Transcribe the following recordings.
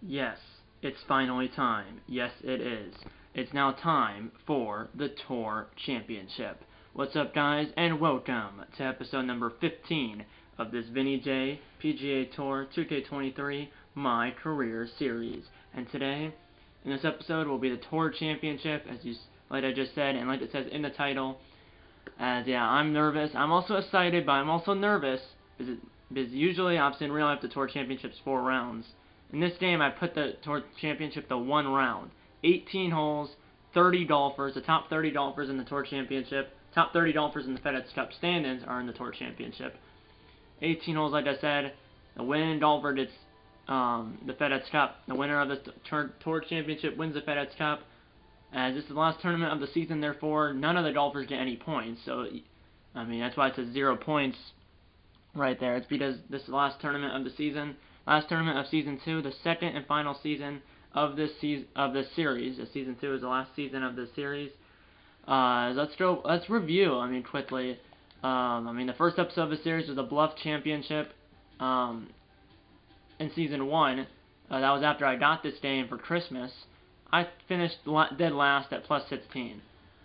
Yes, it's finally time. Yes, it is. It's now time for the Tour Championship. What's up, guys, and welcome to episode number 15 of this Vinny J PGA Tour 2K23 My Career series. And today, in this episode, will be the Tour Championship, like I just said, and like it says in the title. I'm nervous. I'm also excited, but I'm also nervous because usually, obviously, in real life, the Tour Championship's 4 rounds. In this game, I put the Tour Championship to 1 round. 18 holes, 30 golfers. The top 30 golfers in the Tour Championship, top 30 golfers in the FedEx Cup standings are in the Tour Championship. 18 holes, like I said. The winning golfer gets the FedEx Cup. The winner of the Tour Championship wins the FedEx Cup. As this is the last tournament of the season, therefore, none of the golfers get any points. So, I mean, that's why it says 0 points right there. It's because this is the last tournament of the season. Last tournament of Season 2, the second and final season of this series. Season 2 is the last season of this series. Let's review, quickly. The first episode of the series was the Bluff Championship in Season 1. That was after I got this game for Christmas. I finished dead last at plus 16.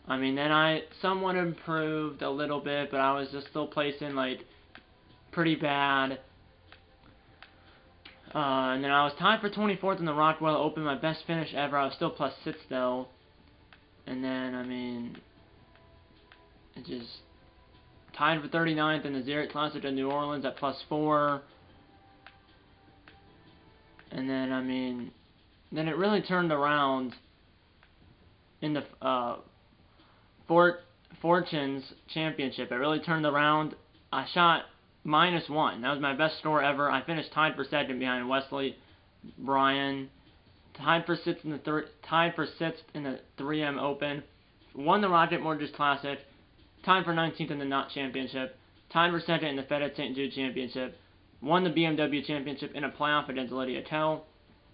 Then I somewhat improved a little bit, but I was just still placing, pretty bad. And then I was tied for 24th in the Rockwell Open, my best finish ever. I was still plus 6 though. And then, it just tied for 39th in the Zurich Classic in New Orleans at plus 4. And then, then it really turned around in the Fortunes Championship. It really turned around. I shot -1. That was my best score ever. I finished tied for second behind Wesley Bryan. Tied for sixth in the 3M Open. Won the Rocket Mortgage Classic. Tied for 19th in the Knot Championship. Tied for second in the FedEx St. Jude Championship. Won the BMW Championship in a playoff against Lydia Ko,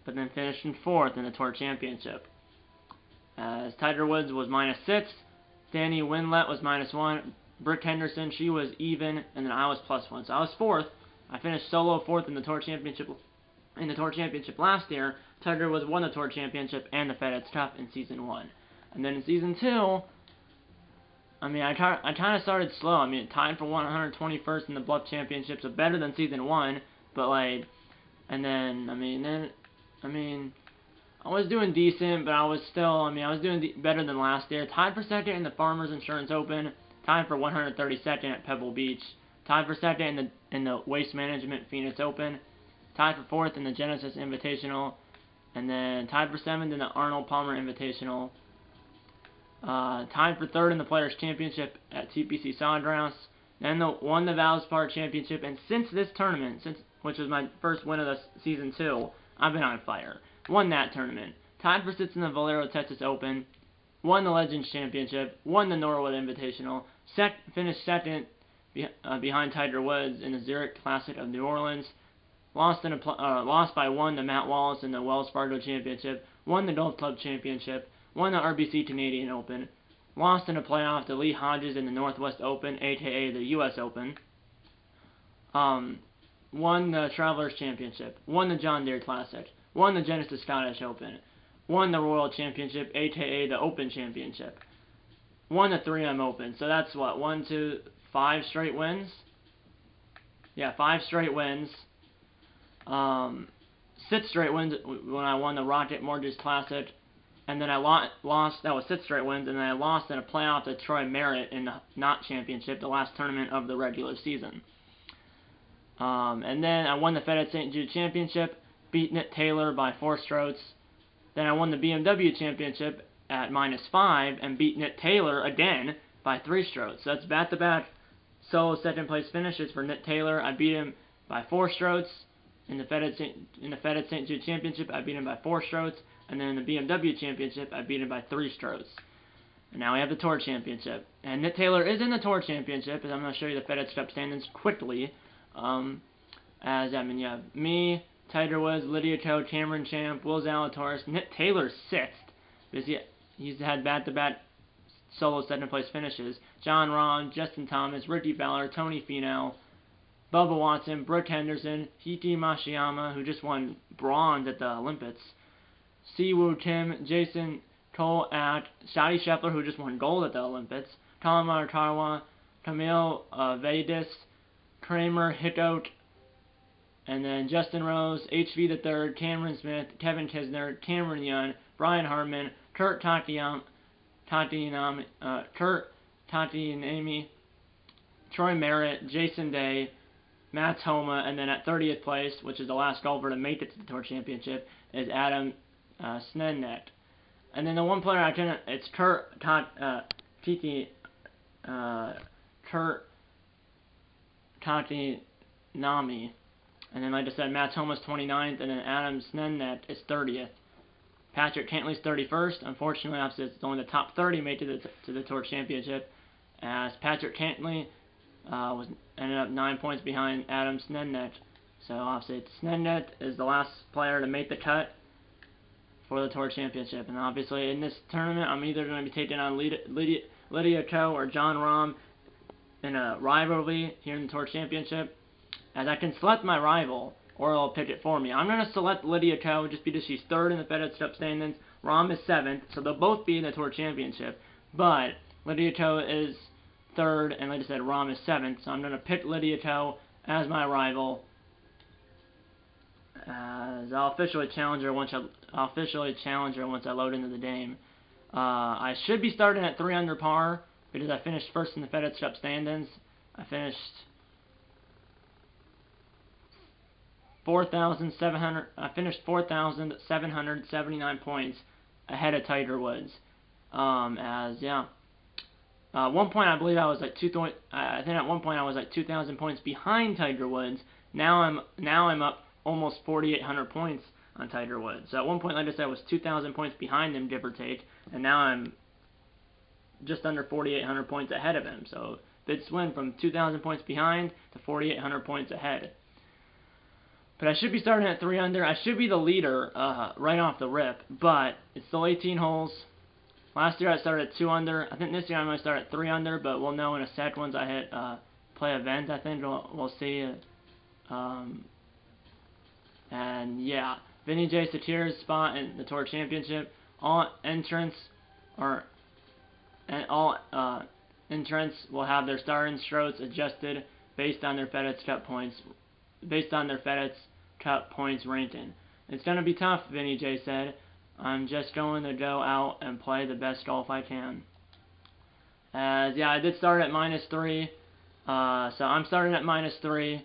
but then finished in 4th in the Tour Championship. As Tiger Woods was -6. Danny Winlet was -1. Brooke Henderson, she was even, and then I was +1. So I was 4th. I finished solo 4th in the Tour Championship. In the Tour Championship last year, Tiger Woods won the Tour Championship and the FedEx Cup in Season 1. And then in Season 2, I kind of started slow. Tied for 121st in the Bluff Championship, so better than Season 1. But and then, I was doing decent, but I was still, I was doing better than last year. Tied for second in the Farmers Insurance Open. Tied for 132nd at Pebble Beach. Tied for second in the Waste Management Phoenix Open. Tied for 4th in the Genesis Invitational. And then tied for 7th in the Arnold Palmer Invitational. Tied for 3rd in the Players Championship at TPC Sawgrass. Then won the Valspar Championship. And since this tournament, which was my first win of the Season 2, I've been on fire. Won that tournament. Tied for 6th in the Valero Texas Open. Won the Legends Championship. Won the Norwood Invitational. Finished second behind Tiger Woods in the Zurich Classic of New Orleans. Lost by 1 to Matt Wallace in the Wells Fargo Championship. Won the Golf Club Championship. Won the RBC Canadian Open. Lost in a playoff to Lee Hodges in the Northwest Open, aka the U.S. Open. Won the Travelers Championship. Won the John Deere Classic. Won the Genesis Scottish Open. Won the Royal Championship, aka the Open Championship. Won the 3M Open. So that's what, 1, 2, 5 straight wins? Yeah, 5 straight wins. 6 straight wins when I won the Rocket Mortgage Classic. And then I lost, that was 6 straight wins, and then I lost in a playoff to Troy Merritt in the Knot Championship, the last tournament of the regular season. And then I won the FedEx St. Jude Championship, beat Nick Taylor by 4 strokes. Then I won the BMW Championship at -5 and beat Nick Taylor again by 3 strokes. So that's back-to-back solo second-place finishes for Nick Taylor. I beat him by 4 strokes in the FedEx St. Jude Championship. I beat him by 4 strokes, and then in the BMW Championship, I beat him by 3 strokes. And now we have the Tour Championship, and Nick Taylor is in the Tour Championship. And I'm going to show you the FedEx Cup standings quickly. You have me, Tiger Woods, Lydia Ko, Cameron Champ, Will Zalatoris, Nick Taylor 6th, because he's had back-to-back solo second-place finishes. John Rahm, Justin Thomas, Ricky Fowler, Tony Finau, Bubba Watson, Brooke Henderson, Hiki Mashiyama, who just won bronze at the Olympics. Siwoo Kim, Jason Cole at Scotty Scheffler, who just won gold at the Olympics. Kalamar Tarwa, Camille Vadis, Kramer Hickout, and then Justin Rose, HV the third, Cameron Smith, Kevin Kisner, Cameron Young, Brian Hartman, Kurt Tatinami, Troy Merritt, Jason Day, Matt Homa, and then at 30th place, which is the last golfer to make it to the Tour Championship, is Adam Snednet. And then the one player I can, it's Kurt Tatinami. And then, like I said, Matt Homa's 29th, and then Adam Snednet is 30th. Patrick Cantley's 31st. Unfortunately, obviously, it's only the top 30 made to the Tour Championship, as Patrick Cantley ended up 9 points behind Adam Snednet. So, obviously, Snednet is the last player to make the cut for the Tour Championship. And obviously, in this tournament, I'm either going to be taking on Lydia Ko or John Rahm in a rivalry here in the Tour Championship, as I can select my rival, or it'll pick it for me. I'm going to select Lydia Ko just because she's 3rd in the FedEx Cup standings. Rahm is 7th, so they'll both be in the Tour Championship. But Lydia Ko is 3rd, and like I said, Rahm is 7th, so I'm going to pick Lydia Ko as my rival. As I'll officially challenge her once I load into the game. I should be starting at 3 under par because I finished 1st in the FedEx Cup standings. I finished 4,779 points ahead of Tiger Woods. At one point I believe I was like I think at one point I was like 2,000 points behind Tiger Woods. Now I'm up almost 4,800 points on Tiger Woods. So at one point, like I said, I was 2,000 points behind him, give or take, and now I'm just under 4,800 points ahead of him. So big swing from 2,000 points behind to 4,800 points ahead. But I should be starting at 3 under. I should be the leader right off the rip, but it's still 18 holes. Last year I started at 2 under. I think this year I'm going to start at 3 under, but we'll know in a sec once I hit play event. I think we'll see. And yeah, Vinny J. Satir's spot in the Tour Championship. All entrants will have their starting strokes adjusted based on their FedEx Cup points, ranking. It's going to be tough, Vinny J said. I'm just going to go out and play the best golf I can. Yeah, I did start at -3. So I'm starting at -3.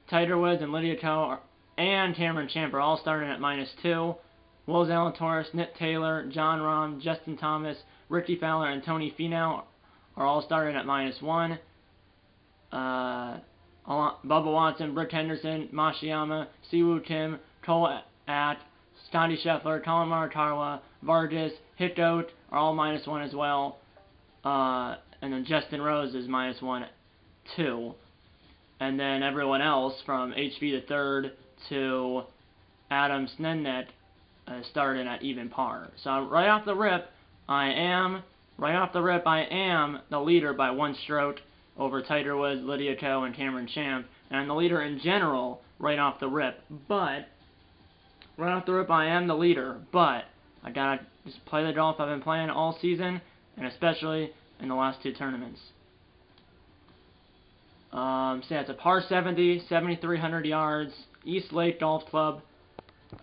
Tiger Woods and Lydia Ko and Cameron Champ are all starting at -2. Will Zalatoris, Nick Taylor, John Rahm, Justin Thomas, Ricky Fowler, and Tony Finau are all starting at -1. Bubba Watson, Brooke Henderson, Mashiyama, Siwoo Kim, Cole At, Scotty Scheffler, Kalamar Tarwa, Vargas, Hickout are all -1 as well. And then Justin Rose is -1 too. And then everyone else from HV the third to Adam Snednet starting at even par. So right off the rip, I am the leader by 1 stroke over Tiger Woods, Lydia Ko, and Cameron Champ, and I'm the leader in general right off the rip. But right off the rip, I am the leader. But I gotta just play the golf I've been playing all season, and especially in the last 2 tournaments. So yeah, it's a par 70, 7,300 yards, East Lake Golf Club.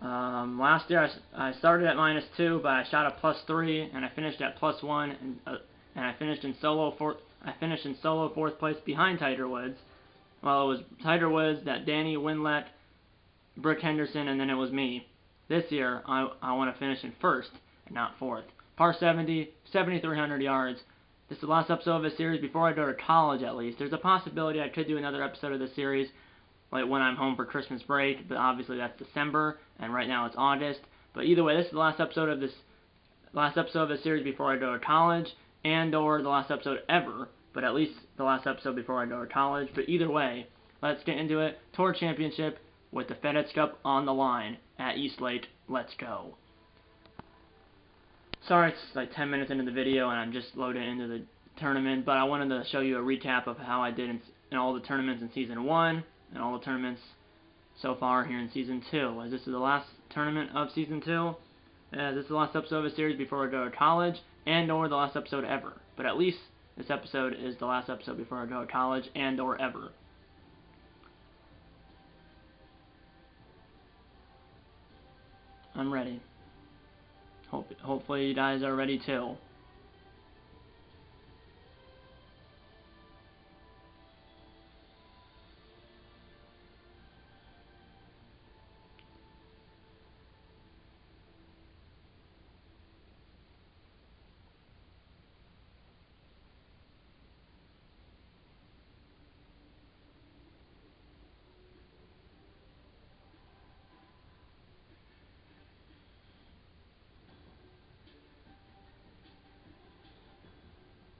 Last year I started at -2, but I shot a +3, and I finished at +1, and I finished in solo 4th place behind Tiger Woods. Well, it was Tiger Woods, that Danny Winlet, Brooke Henderson, and then it was me. This year I want to finish in 1st and not 4th. Par 70, 7,300 yards. This is the last episode of the series before I go to college, at least. There's a possibility I could do another episode of the series, like when I'm home for Christmas break, but obviously that's December, and right now it's August. But either way, this is the last episode of the series before I go to college, and/or the last episode ever, but at least the last episode before I go to college. But either way, let's get into it. Tour Championship with the FedEx Cup on the line at East Lake. Let's go. Sorry, it's like 10 minutes into the video and I'm just loading into the tournament, but I wanted to show you a recap of how I did in all the tournaments in Season 1 and all the tournaments so far here in Season 2, as this is the last tournament of Season 2. This is the last episode of a series before I go to college, and or the last episode ever. But at least this episode is the last episode before I go to college, and or ever. I'm ready. Hopefully you guys are ready too.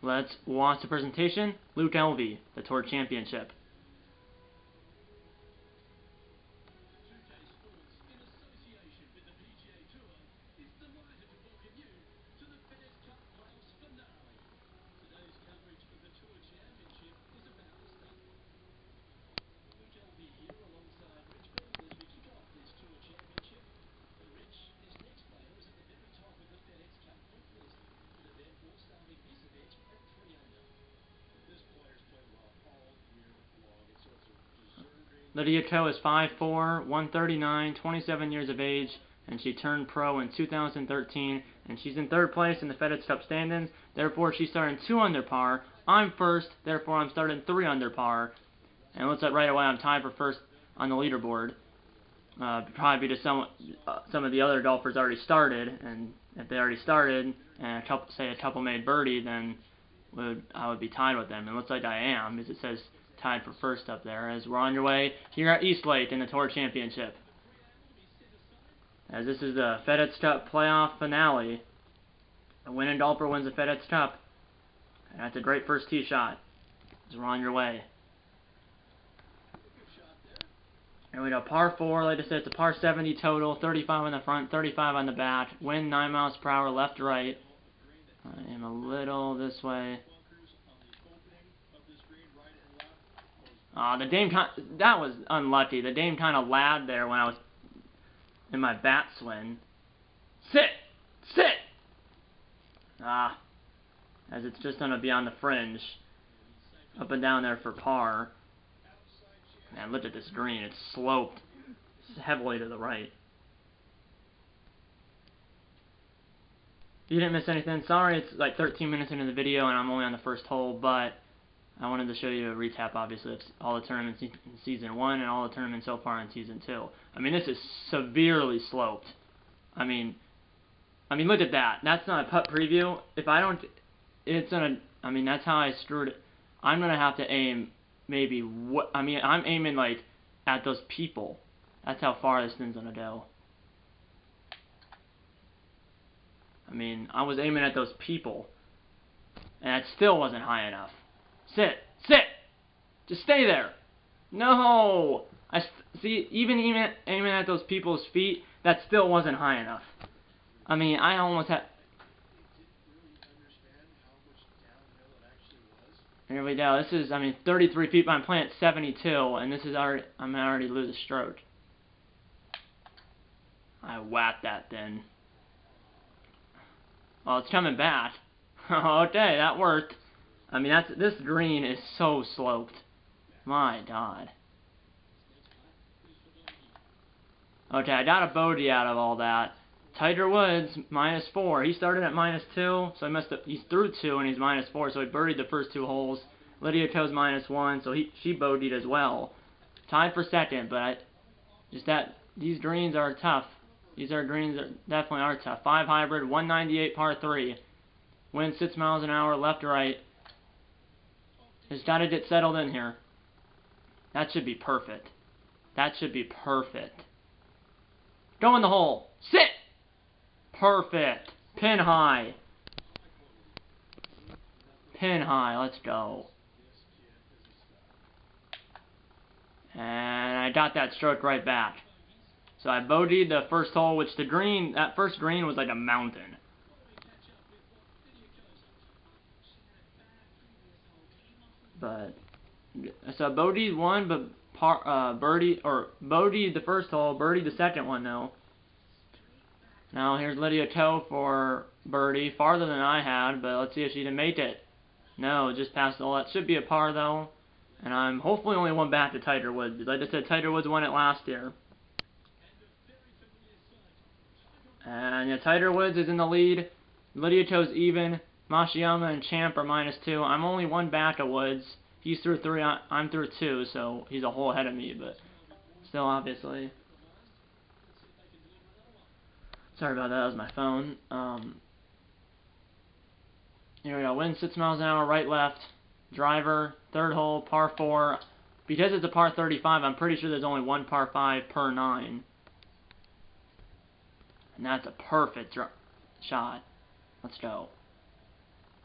Let's watch the presentation. Luke Elvey, the Tour Championship. Lydia Ko is 5'4", 139, 27 years of age, and she turned pro in 2013, and she's in third place in the FedEx Cup standings. Therefore, she's starting 2 under par. I'm first, therefore I'm starting 3 under par. And it looks like right away I'm tied for first on the leaderboard. Probably because some of the other golfers already started, and if they already started, and a couple made birdie, then I would be tied with them. And it looks like I am, because it says tied for first up there, as we're on your way here at Eastlake in the Tour Championship. As this is the FedEx Cup playoff finale. The winning golfer wins the FedEx Cup. And that's a great first tee shot, as we're on your way. And we got par 4, like I said, it's a par 70 total, 35 on the front, 35 on the back. Wind 9 miles per hour left to right. I am a little this way. The Dame, that was unlucky. The Dame kind of lagged there when I was in my bat swing. Sit! Sit! As it's just going to be on the fringe. Up and down there for par. Man, look at this green. It's sloped heavily to the right. If you didn't miss anything, sorry, it's like 13 minutes into the video and I'm only on the first hole, but I wanted to show you a recap, obviously, of all the tournaments in Season 1 and all the tournaments so far in Season 2. I mean, this is severely sloped. I mean, look at that. That's not a putt preview. If I don't, it's gonna, I mean, that's how I screwed it. I'm gonna have to aim maybe, I'm aiming, like, at those people. That's how far this thing's gonna go. I mean, I was aiming at those people, and it still wasn't high enough. Sit! Sit! Just stay there! No! See, even aiming at those people's feet, that still wasn't high enough. I mean, I almost had... Here we go. This is, 33 feet, but I'm playing at 72, and this is already, I'm already lose a stroke. I whacked that then. Well, it's coming back. Okay, that worked. I mean, this green is so sloped. My God. Okay, I got a bogey out of all that. Tiger Woods, -4. He started at -2, so he's through 2 and he's -4, so he birdied the first 2 holes. Lydia Ko's -1, so she bogeyed as well. Tied for second, but these greens are tough. These greens definitely are tough. 5 hybrid, 198 par 3. Wind 6 miles an hour, left to right. Just got to get settled in here. That should be perfect. That should be perfect. Go in the hole. Sit! Perfect. Pin high. Pin high. Let's go. And I got that stroke right back. So I bogeyed the first hole, which that first green was like a mountain. So I bogeyed 1, but birdie, or bogey the first hole, birdie the second one though. Now here's Lydia Ko for birdie, farther than I had, but let's see if she can make it. No, just past the hole. That should be a par though, and I'm hopefully only one back to Tiger Woods. Like I said, Tiger Woods won it last year. And yeah, Tiger Woods is in the lead. Lydia Ko's even. Matsuyama and Champ are -2. I'm only one back of Woods. He's through 3. I'm through 2, so he's a hole ahead of me, but still, obviously. Sorry about that. That was my phone. Here we go. Wind 6 miles an hour, right, left. Driver, third hole, par 4. Because it's a par 35, I'm pretty sure there's only one par 5 per 9. And that's a perfect shot. Let's go.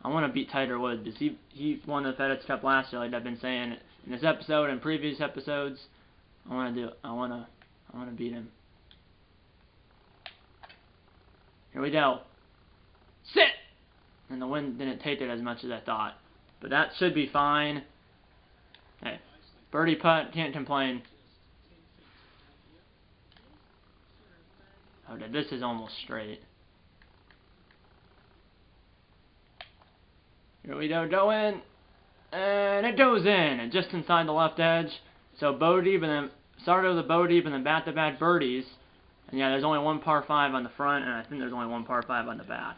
I want to beat Tiger Woods because he won the FedEx Cup last year, like I've been saying in this episode and previous episodes. I want to beat him. Here we go. Sit. And the wind didn't take it as much as I thought, but that should be fine. Hey, birdie putt, can't complain. Okay, this is almost straight. Here we go in, and it goes in, just inside the left edge. So bogey, but then started with a bogey, but then back-to-back birdies. And yeah, there's only one par 5 on the front, and I think there's only one par 5 on the back.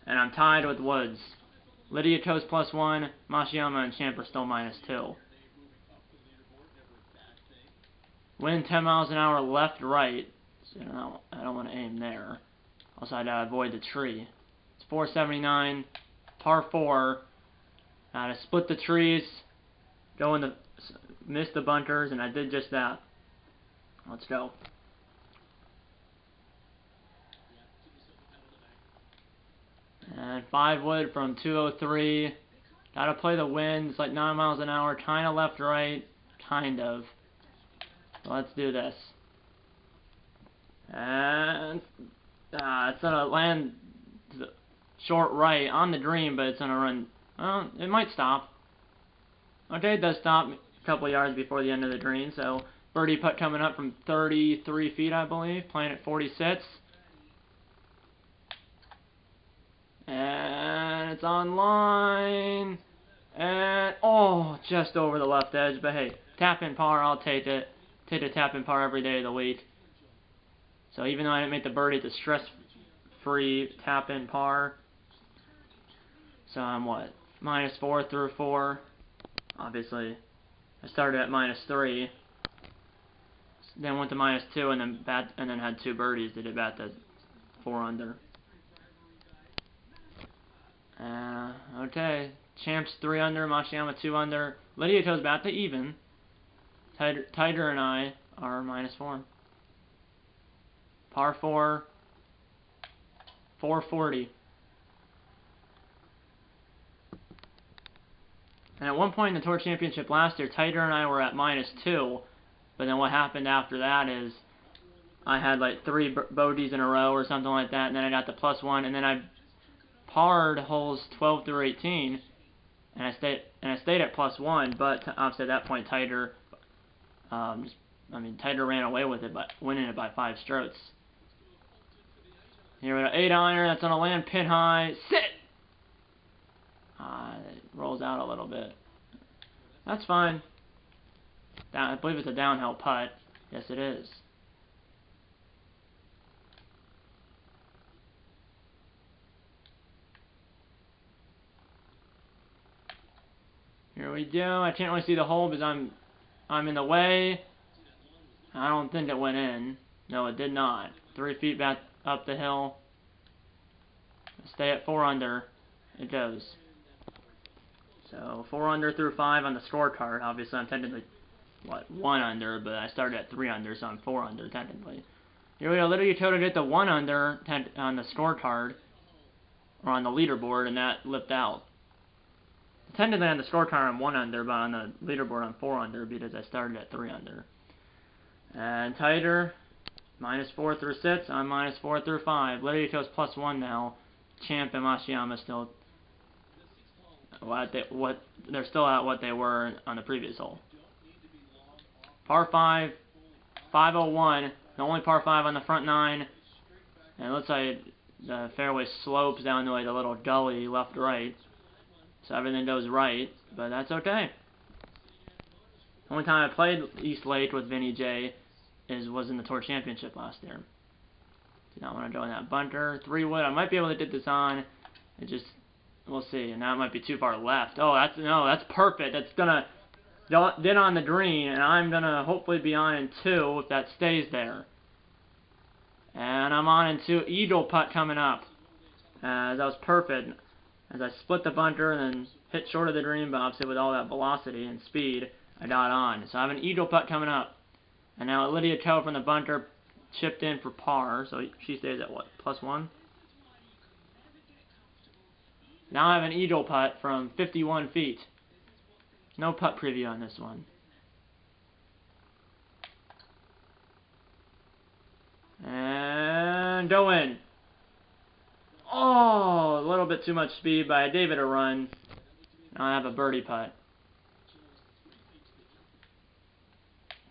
And I'm tied with Woods. Lydia Ko's +1, Matsuyama and Champ are still -2. Wind 10 miles an hour left, right. So I don't want to aim there. Also, I gotta avoid the tree. It's 479. Par 4. To split the trees, miss the bunkers, and I did just that. Let's go. And 5 wood from 203. Gotta play the wind. It's like 9 miles an hour, kind of left, right, kind of. So let's do this. And it's gonna land short right on the green, but it's gonna run. It might stop. Okay, it does stop a couple yards before the end of the green. So birdie putt coming up from 33 feet, I believe, playing at 46. And it's on line. And oh, just over the left edge. But hey, tap in par, I'll take it. Take a tap in par every day of the week. So even though I didn't make the birdie, it's a stress-free tap in par. So I'm what? -4 through 4. Obviously, I started at -3. Then went to -2, and then had 2 birdies to get back to 4 under. Okay, Champ's 3 under, Matsuyama 2 under. Lydia Ko's back to even. Tiger and I are -4. Par 4, 440. And at one point in the Tour Championship last year, Tiger and I were at -2. But then what happened after that is I had like 3 bogeys in a row or something like that, and then I got the +1, and then I parred holes 12 through 18, and I stayed at +1. But obviously at that point, Tiger, Tiger ran away with it, but winning it by 5 strokes. Here we go, 8-iron. That's gonna land pin high. Sit. It rolls out a little bit. That's fine. I believe it's a downhill putt. Yes, it is. Here we go. I can't really see the hole because I'm in the way. I don't think it went in. No, it did not. 3 feet back up the hill. Stay at 4 under. It goes. So 4 under through 5 on the scorecard. Obviously, I'm technically 1 under, but I started at 3 under, so I'm 4 under technically. Here we go. Lydia Ko to get the 1 under on the scorecard, or on the leaderboard, and that lipped out. Technically on the scorecard I'm 1 under, but on the leaderboard I'm 4 under because I started at 3 under. And Tiger, -4 through 6. I'm -4 through 5. Lydia Ko's +1 now. Champ and Matsuyama still they're still at what they were on the previous hole. Par 5, 501, the only par 5 on the front 9. And it looks like the fairway slopes down to like a little gully left-right. So everything goes right, but that's okay. The only time I played East Lake with Vinny J was in the Tour Championship last year. Do not want to go in that bunker. 3-wood, I might be able to get this on. It just, we'll see. And that might be too far left. Oh, that's perfect. That's gonna get on the green, and I'm gonna hopefully be on in 2 if that stays there. And I'm on in 2. Eagle putt coming up. That was perfect. As I split the bunker and then hit short of the green, but obviously with all that velocity and speed, I got on. So I have an eagle putt coming up. And now Lydia Ko from the bunker chipped in for par, so she stays at what, +1? Now I have an eagle putt from 51 feet. No putt preview on this one. And go in. Oh, a little bit too much speed, but I gave it a run. Now I have a birdie putt.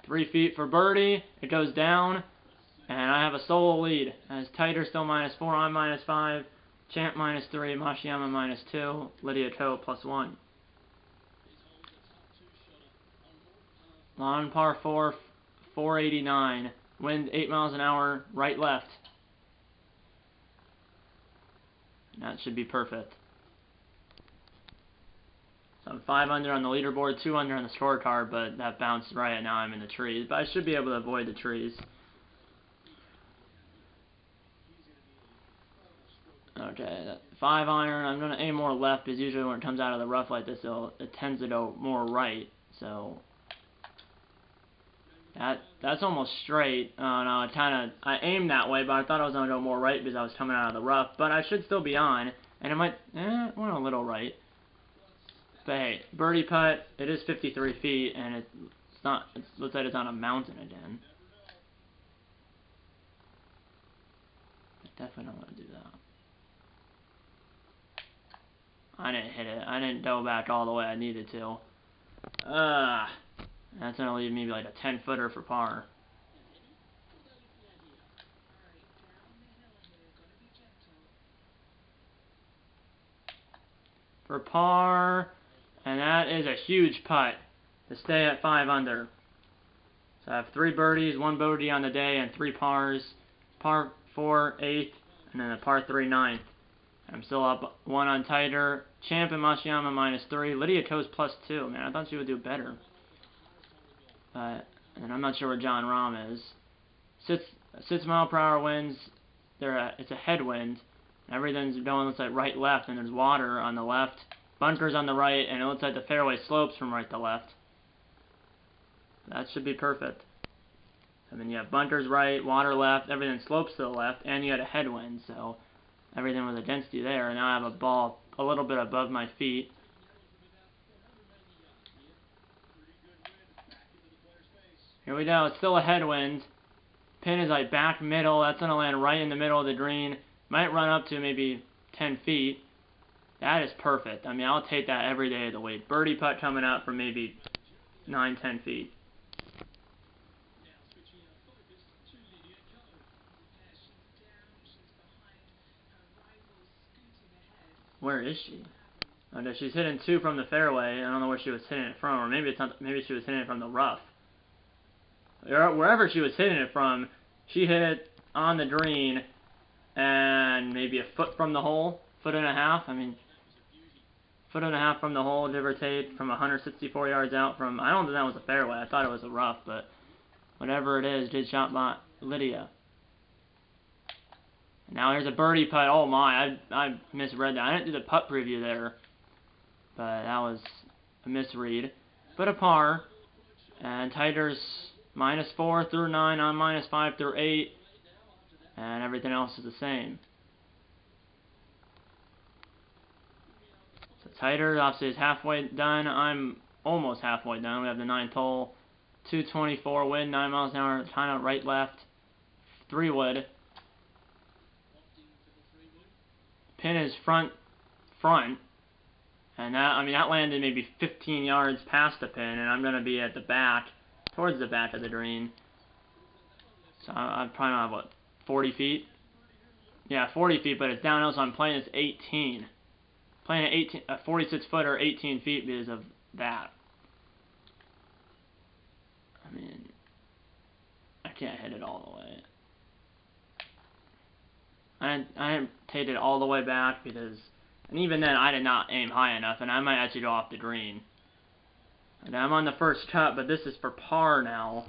3 feet for birdie. It goes down, and I have a solo lead. As Tighter still -4, I'm -5. Champ -3, Mashiyama -2, Lydia Ko +1. On par 4, 489. Wind 8 miles an hour, right left. That should be perfect. So I'm 5 under on the leaderboard, 2 under on the scorecard, but that bounced right, and now I'm in the trees. But I should be able to avoid the trees. Okay, 5 iron. I'm going to aim more left, because usually when it comes out of the rough like this, it tends to go more right. So that's almost straight. No, I aimed that way, but I thought I was going to go more right because I was coming out of the rough. But I should still be on, and it might, went a little right. But hey, birdie putt. It is 53 feet, and it's not. It looks like it's on a mountain again. I definitely don't want to do that. I didn't hit it. I didn't go back all the way I needed to. That's gonna leave me like a 10-footer for par. For par, and that is a huge putt to stay at 5 under. So I have 3 birdies, 1 bogey on the day, and 3 pars. Par 4, 8th, and then a par 3, 9th. I'm still up 1 on Tighter. Champ and Mashiyama -3. Lydia Ko's +2. Man, I thought she would do better. And I'm not sure where John Rahm is. 6 mile per hour winds. It's a headwind. Everything's going, looks like right, left, and there's water on the left. Bunkers on the right, and it looks like the fairway slopes from right to left. That should be perfect. I mean, you have bunkers right, water left, everything slopes to the left, and you had a headwind, so everything was against you there. And now I have a ball a little bit above my feet. Here we go. It's still a headwind. Pin is like back middle. That's going to land right in the middle of the green. Might run up to maybe 10 feet. That is perfect. I mean, I'll take that every day of the week. Birdie putt coming up from maybe 9, 10 feet. Where is she? Oh, no, she's hitting 2 from the fairway. I don't know where she was hitting it from, or maybe it's not. Maybe she was hitting it from the rough. Wherever she was hitting it from, she hit it on the green, and maybe a foot from the hole, 1.5 feet. I mean, 1.5 feet from the hole, give or take, from 164 yards out from. I don't think that was a fairway. I thought it was a rough, but whatever it is, good shot by Lydia. Now here's a birdie putt. Oh my, I misread that. I didn't do the putt preview there, but that was a misread. But a par, and Tighter's -4 through 9, I'm -5 through 8, and everything else is the same. So Tighter obviously is halfway done. I'm almost halfway done. We have the 9th hole, 224 wind, 9 miles an hour, kind of right left, 3 wood. Pin is front, and that landed maybe 15 yards past the pin, and I'm going to be at the back, towards the back of the green. So I'm probably not, what, 40 feet? Yeah, 40 feet, but it's downhill, so I'm playing this 18. Playing a 46-footer 18 feet because of that. I mean, I can't hit it all the way. I didn't take it all the way back because, and even then I did not aim high enough, and I might actually go off the green. And I'm on the first cut, but this is for par now.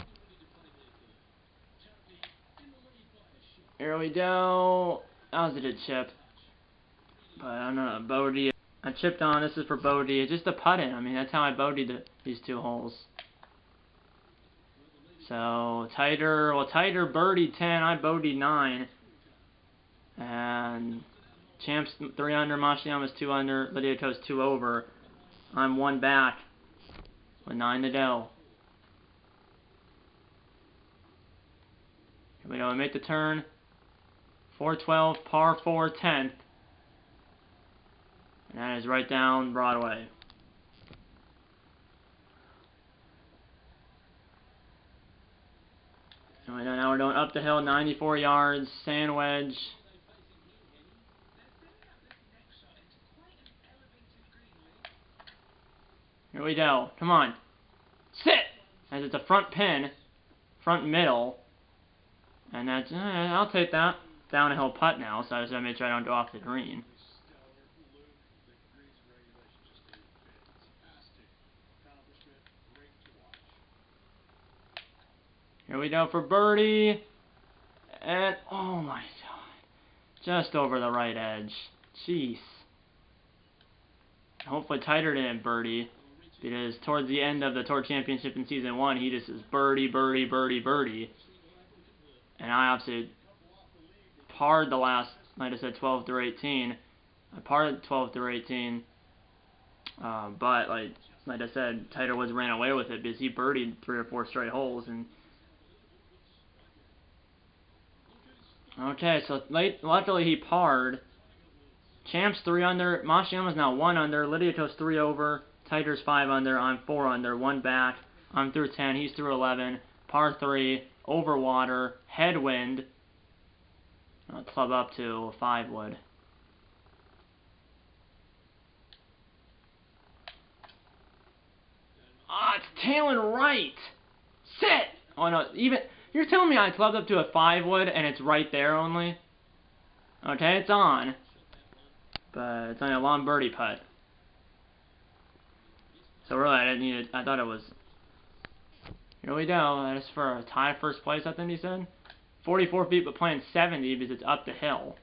Here we go. That was a good chip. But I don't know, bogey. I chipped on. This is for bogey. It's just a putt-in. I mean, that's how I bogeyed these 2 holes. So, Tighter birdied 10. I bogeyed 9. And Champ's 3 under. Mashiyama's 2 under. Lydia Ko's 2 over. I'm 1 back with 9 to go. Here we go. We make the turn. 412, par 4, 10th. And that is right down Broadway. And now we're going up the hill, 94 yards, sand wedge. Here we go. Come on. Sit! As it's a front pin, front middle. And that's, I'll take that. Downhill putt now, so I just gotta make sure I don't go off the green. Here we go for birdie. And, oh my god. Just over the right edge. Jeez. Hopefully Tighter didn't birdie. Because towards the end of the Tour Championship in Season 1, he just is birdie, birdie, birdie, birdie. And I obviously parred the last, like I said, 12 through 18. I parred 12 through 18. But, like I said, Tighter Woods ran away with it because he birdied 3 or 4 straight holes. And okay, so luckily he parred. Champ's 3 under. Mashiyama's now 1 under. Lydia Ko's 3 over. Tighter's 5 under. I'm 4 under. 1 back. I'm through 10. He's through 11. Par 3. Over water. Headwind. I'll club up to 5 wood. Ah, it's tailing right. Sit. Oh no, even you're telling me I clubbed up to a 5 wood and it's right there only. Okay, it's on, but it's only a long birdie putt. So really, I didn't need it. I thought it was. Here we go. That is for a tie first place, I think he said. 44 feet, but playing 70 because it's up the hill.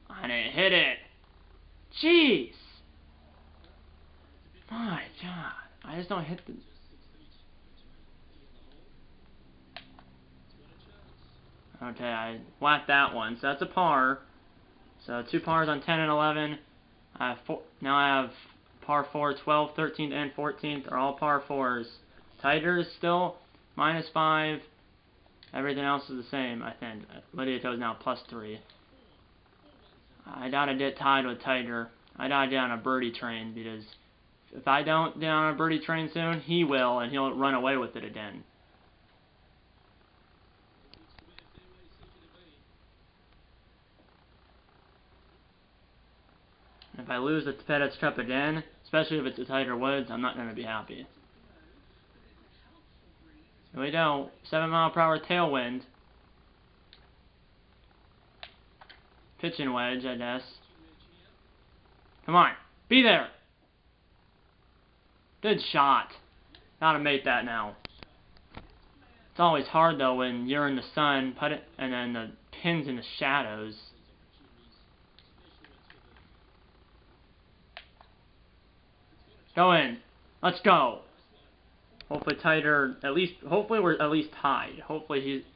I didn't hit it. Jeez. My God. I just don't hit the... Okay, I whacked that one. So that's a par. So 2 pars on 10 and 11. Now I have par 4, 12, 13th, and 14th are all par 4s. Tighter is still -5. Everything else is the same, I think. Lydia Ko is now +3. I gotta get tied with Tiger. I gotta get on a birdie train because if I don't get on a birdie train soon, he will, and he'll run away with it again. If I lose the FedEx Cup again, especially if it's a Tiger Woods, I'm not going to be happy. Here we go. 7-mile-per-hour tailwind. Pitching wedge, I guess. Come on. Be there. Good shot. Gotta make that now. It's always hard, though, when you're in the sun, put it, and then the pin's in the shadows. Go in. Let's go. Hopefully Tighter, hopefully we're at least tied. Hopefully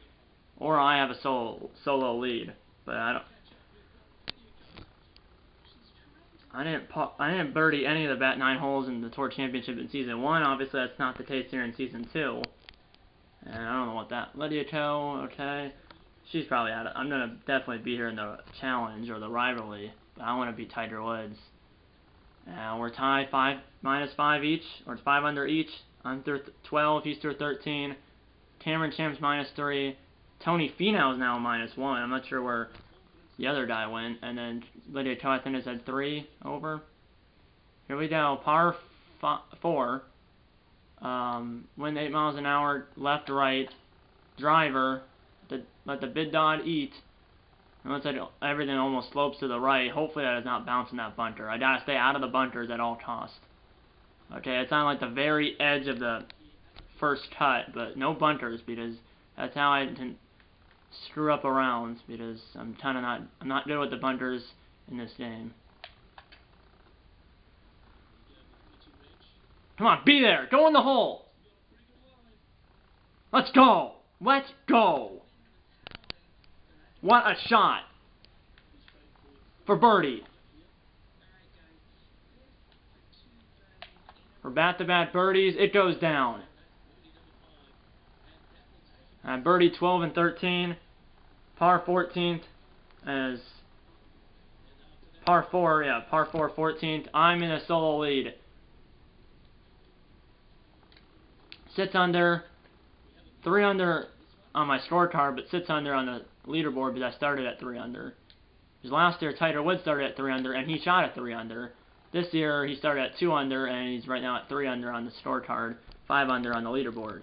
or I have a solo lead. But I didn't birdie any of the back 9 holes in the Tour Championship in Season 1. Obviously that's not the case here in Season 2. And I don't know what that, Lydia Ko, okay. She's probably out of, I'm going to definitely be here in the challenge or the rivalry. But I want to beat Tiger Woods. We're tied, -5 each, or 5 under each. I'm through 12, he's through 13. Cameron Champ's -3. Tony Finau's now -1. I'm not sure where the other guy went. And then Lydia Ko, I think, has had 3 over. Here we go, par 4. Wind 8 miles an hour, left, right. Driver, let the big dot eat. And looks like everything almost slopes to the right. Hopefully that is not bouncing that bunker. I gotta stay out of the bunkers at all costs. Okay, it's on like the very edge of the first cut, but no bunkers, because that's how I can screw up around, because I'm not good with the bunkers in this game. Come on, be there! Go in the hole! Let's go! Let's go! What a shot! For birdie. For bat-to-bat birdies, it goes down. Birdie 12 and 13. Par 14th as par 4, par 4 14th. I'm in a solo lead. Sits under, 3 under on my scorecard, but sits under on the leaderboard because I started at 3 under. Because last year Tiger Woods started at 3 under and he shot at 3 under. This year he started at 2 under and he's right now at 3 under on the scorecard, 5 under on the leaderboard.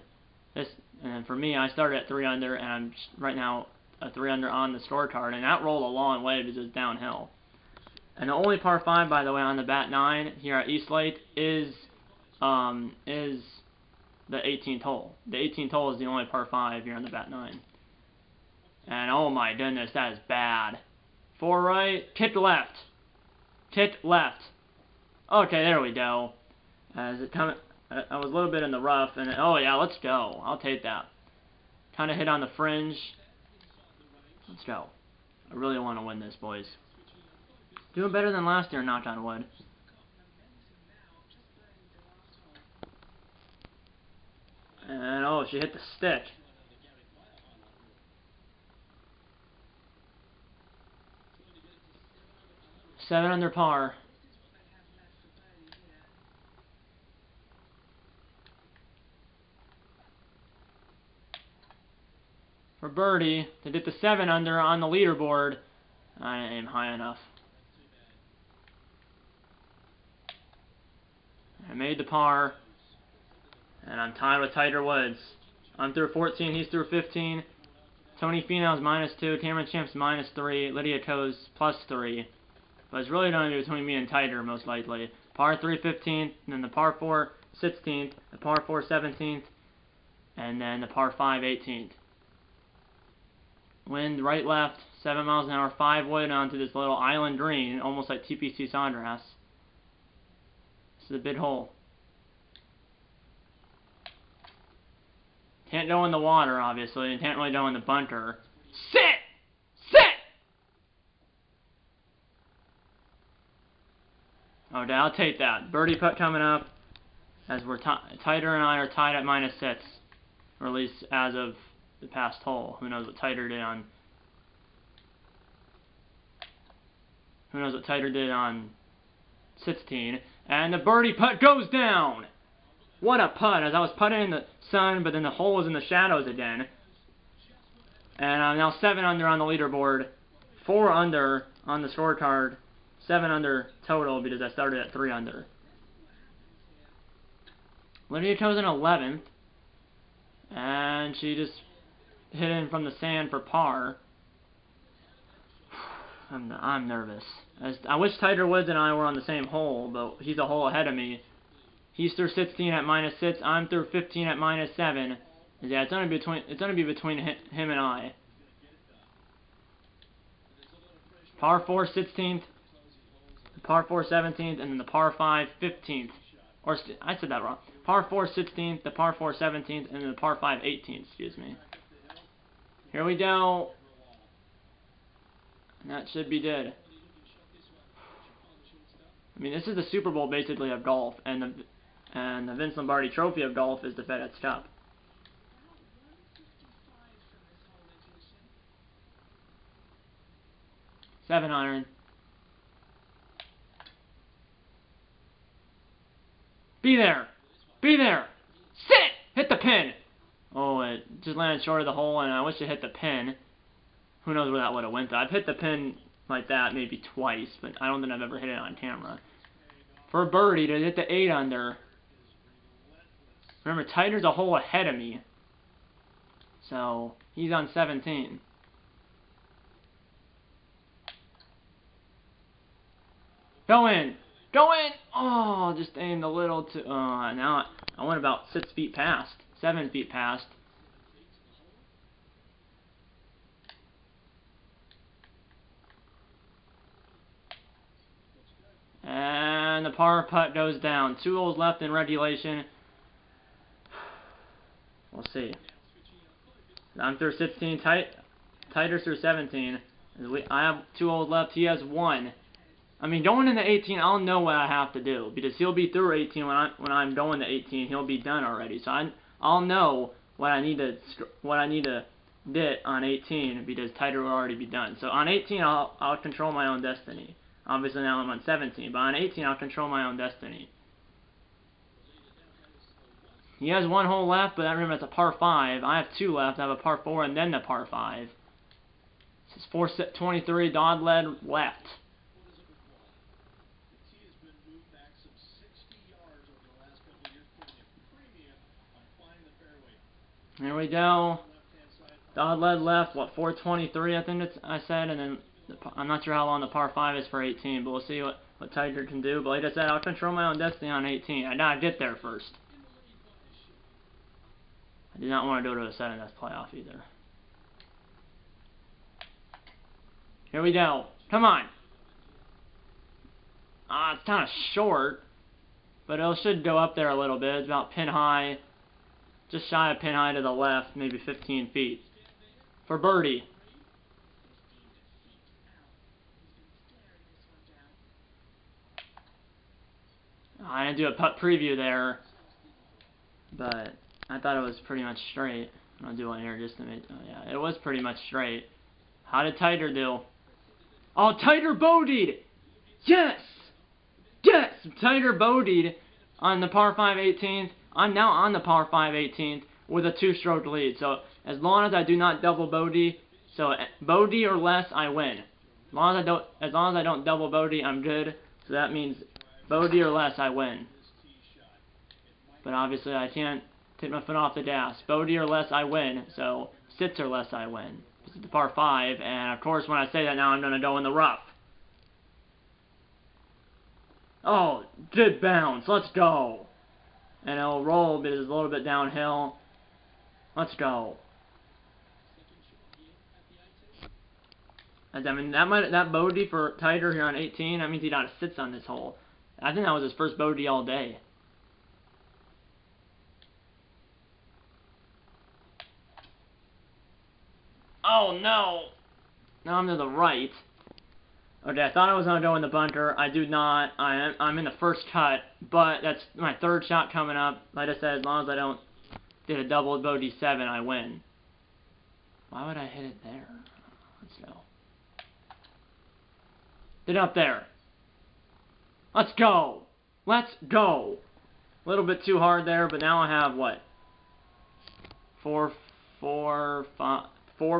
And for me, I started at 3 under and I'm right now a 3 under on the scorecard, and that rolled a long way because it's downhill. And the only par 5, by the way, on the bat 9 here at East Lake is the 18th hole. The 18th hole is the only par 5 here on the bat 9. And oh my goodness, that is bad. 4 right, kick left. Kick left. Okay, there we go. I was a little bit in the rough, and oh yeah, let's go. I'll take that. Kind of hit on the fringe. Let's go. I really want to win this, boys. Doing better than last year, knock on wood. And oh, she hit the stick. Seven under par. For birdie to get the 7 under on the leaderboard. I didn't aim high enough. I made the par, and I'm tied with Tiger Woods. I'm through 14, he's through 15. Tony Finau's -2, Cameron Champ's -3, Lydia Ko's +3. But it's really going to be between me and Tiger, most likely. Par 3 15th, and then the par 4 16th, the par 4 17th, and then the par 5 18th. Wind right left, 7 miles an hour, 5 wood onto this little island green, almost like TPC Sawgrass. This is a big hole. Can't go in the water, obviously, and can't really go in the bunker. Sit! Sit! Okay, I'll take that. Birdie putt coming up, as we're Tiger and I are tied at -6, or at least as of the past hole. Who knows what Tiger did on? Who knows what Tiger did on 16? And the birdie putt goes down. What a putt! As I was putting in the sun, but then the hole was in the shadows again. And I'm now 7 under on the leaderboard, 4 under on the scorecard, 7 under total because I started at 3 under. Lydia Ko's in 11th, and she just hit in from the sand for par. I'm nervous. I wish Tiger Woods and I were on the same hole, but he's a hole ahead of me. He's through 16 at -6. I'm through 15 at -7. Yeah, it's gonna be between him and I. Par 4 16th, par 4 17th, and then the par 5 15th. Or I said that wrong. Par 4 16th, the par 4 17th, and then the par 5 18th. Excuse me. Here we go. And that should be good. I mean, this is the Super Bowl basically of golf, and the Vince Lombardi Trophy of golf is the FedEx Cup. $700. Be there. Be there. Sit! Hit the pin. Oh, it just landed short of the hole, and I wish it hit the pin. Who knows where that would have went, though. I've hit the pin like that maybe twice, but I don't think I've ever hit it on camera. For a birdie to hit the 8 under. Remember, Tiger's a hole ahead of me. So, he's on 17. Go in! Go in! Oh, just aimed a little too... now I went about 6 feet past. 7 feet past. And the par putt goes down. 2 holes left in regulation. We'll see. I'm through 16. Tiger's through 17. I have 2 holes left. He has 1. I mean, going into 18, I'll know what I have to do because he'll be through 18 when I'm going to 18. He'll be done already, so I'll know what I need to get on 18 because Tiger will already be done. So on 18, I'll control my own destiny. Obviously now I'm on 17, but on 18 I'll control my own destiny. He has 1 hole left, but remember it's a par 5. I have 2 left. I have a par 4 and then the par 5. This is 423. Dodd led left. There we go. Dodd led left. What, 423? I think I said, and then I'm not sure how long the par 5 is for 18, but we'll see what Tiger can do. But like I said, I'll control my own destiny on 18. I gotta get there first. I do not want to go to a 7S playoff either. Here we go. Come on. It's kind of short, but it should go up there a little bit. It's about pin high. Just shy of pin high to the left, maybe 15 feet. For birdie. I didn't do a putt preview there, but I thought it was pretty much straight. I'll do one here just to make... Oh, yeah, it was pretty much straight. How did Tiger do? Oh, Tiger bogeyed! Yes! Yes! Tiger bogeyed on the par 5 18th. I'm now on the par 5 18th with a 2-stroke lead. So as long as I do not double bogey, so bogey or less, I win. As long as I don't double bogey, I'm good. So that means bogey or less, I win. But obviously, I can't take my foot off the gas. Bogey or less, I win. So 6 or less, I win. This is the par 5, and of course, when I say that now, I'm going to go in the rough. Oh, good bounce. Let's go. And it'll roll because it's a little bit downhill. Let's go. I mean, that bogey for Tiger here on 18, that means he got a 6 on this hole. I think that was his first bogey all day. Oh no! Now I'm to the right. Okay, I thought I was going to go in the bunker. I do not. I'm in the first cut, but that's my 3rd shot coming up. Like I said, as long as I don't get a double bogey 7, I win. Why would I hit it there? Let's go. Get up there. Let's go. Let's go. A little bit too hard there, but now I have what? 4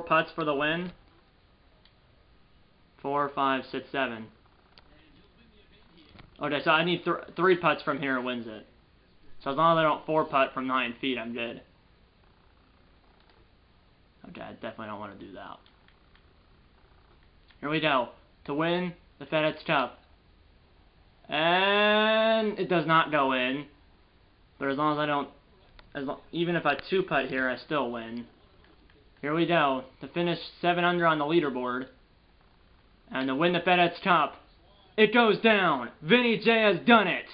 putts for the win. 4, 5, 6, 7. Okay, so I need 3 putts from here, wins it. So as long as I don't 4 putt from 9 feet, I'm good. Okay, I definitely don't want to do that. Here we go. To win the FedEx Cup. And it does not go in. But as long as I don't... even if I 2 putt here, I still win. Here we go. To finish 7 under on the leaderboard. And to win the FedEx Cup, it goes down. Vinny J has done it.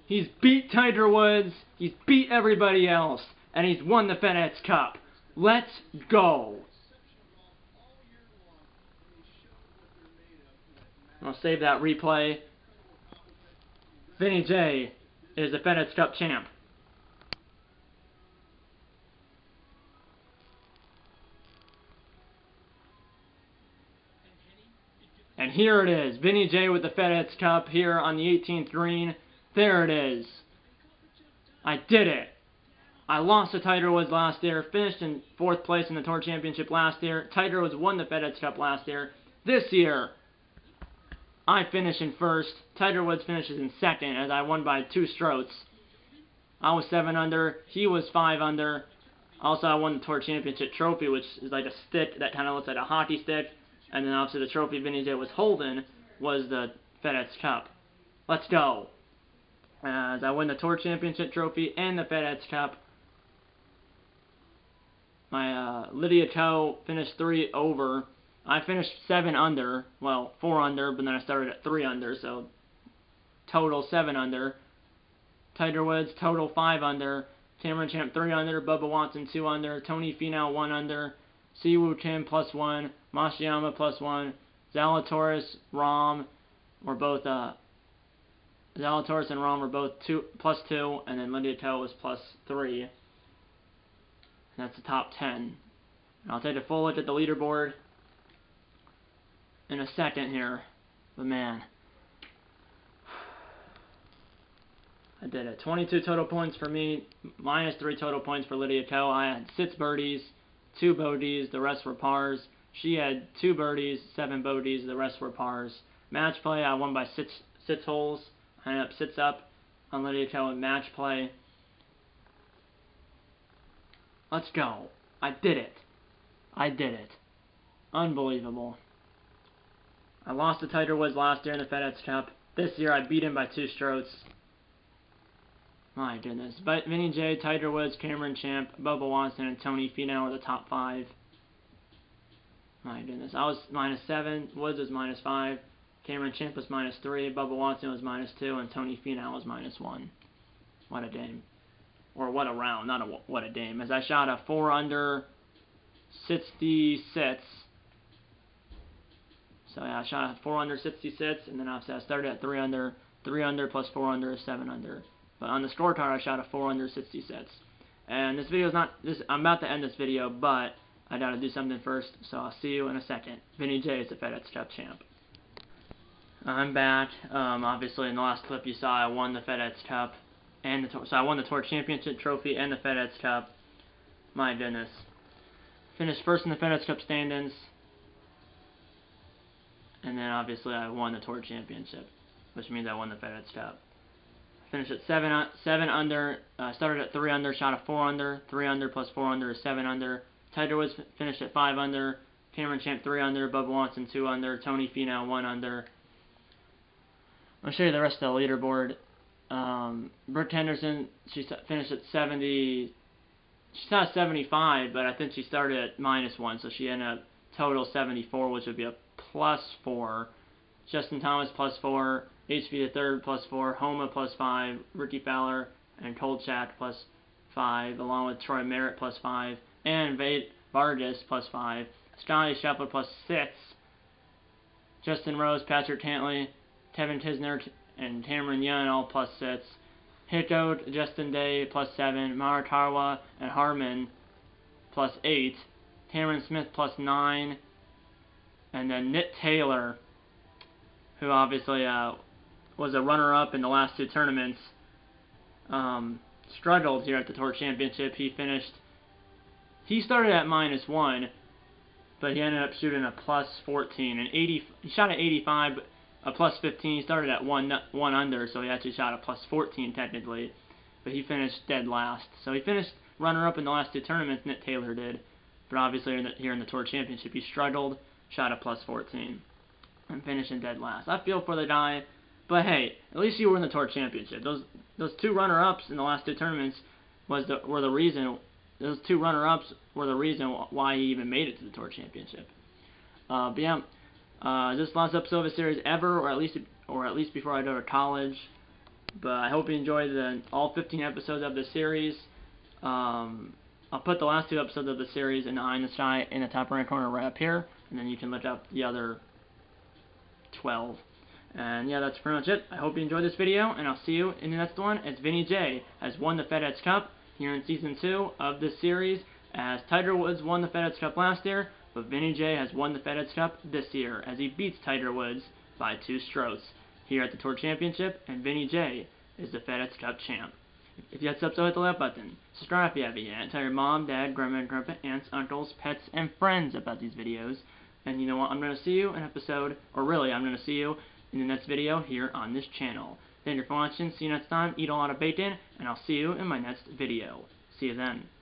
He's beat Tiger Woods, he's beat everybody else, and he's won the FedEx Cup. Let's go. I'll save that replay. Vinny J is the FedEx Cup champ. And here it is, Vinny J with the FedEx Cup here on the 18th green. There it is. I did it! I lost to Tiger Woods last year, finished in 4th place in the Tour Championship last year. Tiger Woods won the FedEx Cup last year. This year, I finish in 1st. Tiger Woods finishes in 2nd as I won by 2 strokes. I was 7 under. He was 5 under. Also, I won the Tour Championship trophy, which is like a stick that kind of looks like a hockey stick. And then obviously the trophy Vinny J was holding was the FedEx Cup. Let's go. As I win the Tour Championship trophy and the FedEx Cup. My Lydia Ko finished 3 over. I finished 7 under. Well, 4 under, but then I started at 3 under, so total 7 under. Tiger Woods, total 5 under. Cameron Champ 3 under. Bubba Watson 2 under. Tony Finau 1 under. Siwoo Kim +1. Masayama +1. Zalatoris, Rahm were both Zalatoris and Rahm were both +2, and then Lydia Ko was +3. That's the top 10. And I'll take a full look at the leaderboard in a second here. But man, I did it. 22 total points for me, -3 total points for Lydia Ko. I had 6 birdies, 2 bogeys, the rest were pars. She had 2 birdies, 7 bogeys, the rest were pars. Match play, I won by 6 holes. I ended up 6 up on Lydia Ko in match play. Let's go. I did it. I did it. Unbelievable. I lost to Tiger Woods last year in the FedEx Cup. This year I beat him by 2 strokes. My goodness. But Vinny J, Tiger Woods, Cameron Champ, Bubba Watson, and Tony Finau are the top 5. My goodness. I was -7. Woods was -5. Cameron Champ was -3. Bubba Watson was -2. And Tony Finau was -1. What a game. Or what a round, not a what a game. As I shot a 4 under 66. So yeah, I shot a 4 under 66, and then obviously I started at 3 under. 3 under plus 4 under is 7 under. But on the scorecard, I shot a 4 under 66. And this video is not this. I'm about to end this video, but I gotta do something first. So I'll see you in a second. Vinny J is the FedEx Cup champ. I'm back. Obviously, in the last clip you saw, I won the FedEx Cup. So I won the Tour Championship trophy and the FedEx Cup. My goodness. Finished 1st in the FedEx Cup standings. And then obviously I won the Tour Championship, which means I won the FedEx Cup. Finished at 7 under. Started at 3 under, shot a 4 under. 3 under plus 4 under is 7 under. Tiger Woods finished at 5 under. Cameron Champ 3 under. Bubba Watson 2 under. Tony Finau 1 under. I'll show you the rest of the leaderboard. Brooke Henderson, she finished at 70. She shot 75, but I think she started at -1, so she ended up total 74, which would be a +4. Justin Thomas +4. HV the third +4. Homa +5. Ricky Fowler and Kolchak +5, along with Troy Merritt +5, and Vade Vargas +5. Scotty Scheffler +6. Justin Rose, Patrick Cantley, Kevin Kisner, and Cameron Young all +6. Hicko, Justin Day +7. Morikawa and Harman +8. Cameron Smith +9. And then Nick Taylor, who obviously was a runner-up in the last 2 tournaments, struggled here at the Tour Championship. He started at -1, but he ended up shooting a +14 and 80. He shot at 85, but a +15. He started at 1 under, so he actually shot a +14 technically, but he finished dead last. So he finished runner-up in the last 2 tournaments. Nick Taylor did, but obviously here in the Tour Championship he struggled, shot a +14, and finishing dead last. I feel for the guy, but hey, at least you were in the Tour Championship. Those 2 runner-ups in the last 2 tournaments were the reason. Those 2 runner-ups were the reason why he even made it to the Tour Championship. But yeah. This last episode of the series ever, or at least before I go to college. But I hope you enjoyed all 15 episodes of the series. I'll put the last 2 episodes of the series in the eye in the sky in the top right corner right up here, and then you can look up the other 12. And yeah, that's pretty much it. I hope you enjoyed this video, and I'll see you in the next one. As Vinny J has won the FedEx Cup here in Season 2 of this series, as Tiger Woods won the FedEx Cup last year. But Vinny J has won the FedEx Cup this year as he beats Tiger Woods by 2 strokes here at the Tour Championship, and Vinny J is the FedEx Cup champ. If you had sub, so hit the like button. Subscribe if you haven't yet. Tell your mom, dad, grandma, and grandpa, aunts, uncles, pets, and friends about these videos. And you know what? I'm going to see you in episode, or really, I'm going to see you in the next video here on this channel. Thank you for watching. See you next time. Eat a lot of bacon, and I'll see you in my next video. See you then.